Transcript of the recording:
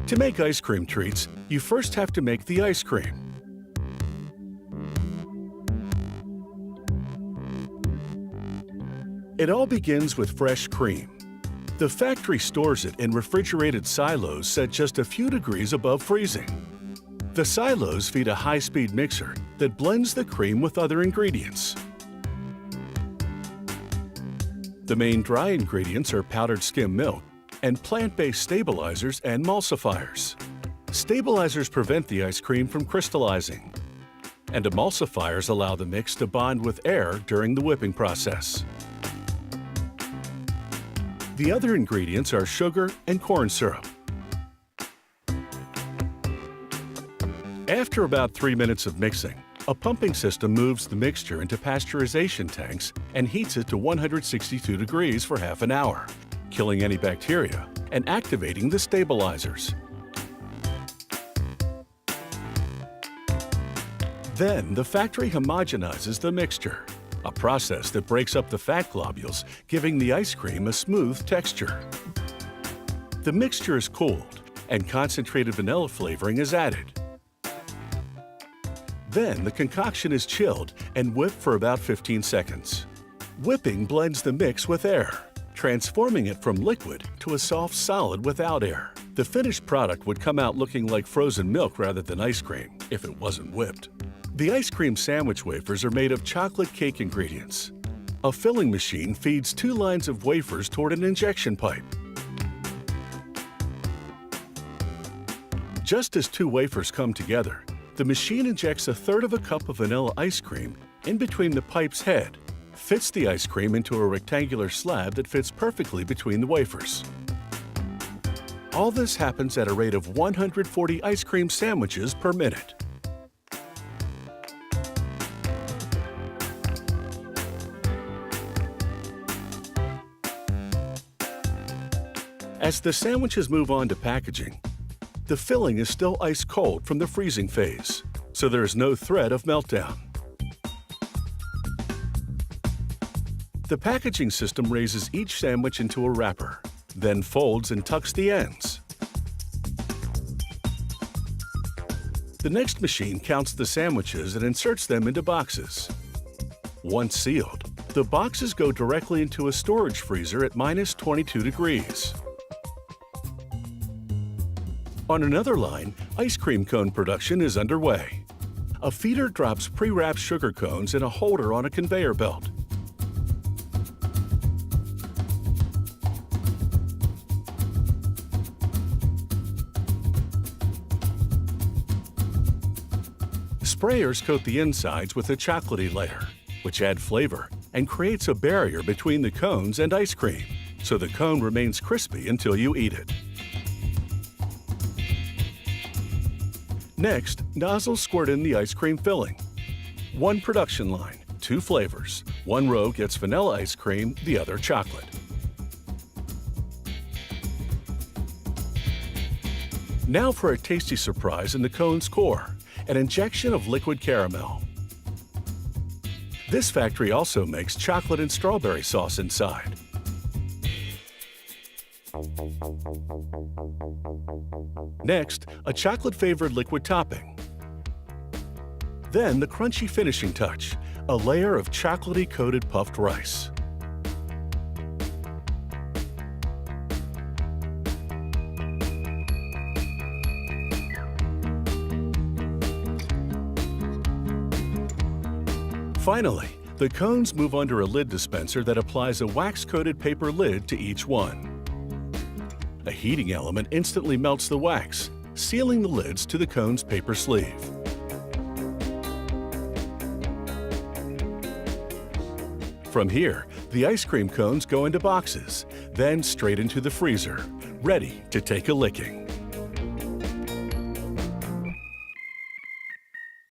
To make ice cream treats, you first have to make the ice cream. It all begins with fresh cream. The factory stores it in refrigerated silos set just a few degrees above freezing. The silos feed a high-speed mixer that blends the cream with other ingredients. The main dry ingredients are powdered skim milk and plant-based stabilizers and emulsifiers. Stabilizers prevent the ice cream from crystallizing, and emulsifiers allow the mix to bond with air during the whipping process. The other ingredients are sugar and corn syrup. After about 3 minutes of mixing, a pumping system moves the mixture into pasteurization tanks and heats it to 162 degrees for half an hour, killing any bacteria and activating the stabilizers. Then the factory homogenizes the mixture, a process that breaks up the fat globules, giving the ice cream a smooth texture. The mixture is cooled and concentrated vanilla flavoring is added. Then the concoction is chilled and whipped for about 15 seconds. Whipping blends the mix with air, transforming it from liquid to a soft solid without air. The finished product would come out looking like frozen milk rather than ice cream if it wasn't whipped. The ice cream sandwich wafers are made of chocolate cake ingredients. A filling machine feeds 2 lines of wafers toward an injection pipe. Just as 2 wafers come together, the machine injects 1/3 of a cup of vanilla ice cream in between the pipe's head, fits the ice cream into a rectangular slab that fits perfectly between the wafers. All this happens at a rate of 140 ice cream sandwiches per minute. As the sandwiches move on to packaging, the filling is still ice cold from the freezing phase, so there is no threat of meltdown. The packaging system raises each sandwich into a wrapper, then folds and tucks the ends. The next machine counts the sandwiches and inserts them into boxes. Once sealed, the boxes go directly into a storage freezer at -22 degrees. On another line, ice cream cone production is underway. A feeder drops pre-wrapped sugar cones in a holder on a conveyor belt. Sprayers coat the insides with a chocolatey layer, which add flavor and creates a barrier between the cones and ice cream, so the cone remains crispy until you eat it. Next, nozzles squirt in the ice cream filling. 1 production line, 2 flavors. 1 row gets vanilla ice cream, the other chocolate. Now for a tasty surprise in the cone's core, an injection of liquid caramel. This factory also makes chocolate and strawberry sauce inside. Next, a chocolate-flavored liquid topping. Then the crunchy finishing touch, a layer of chocolatey-coated puffed rice. Finally, the cones move under a lid dispenser that applies a wax-coated paper lid to each one. A heating element instantly melts the wax, sealing the lids to the cone's paper sleeve. From here, the ice cream cones go into boxes, then straight into the freezer, ready to take a licking.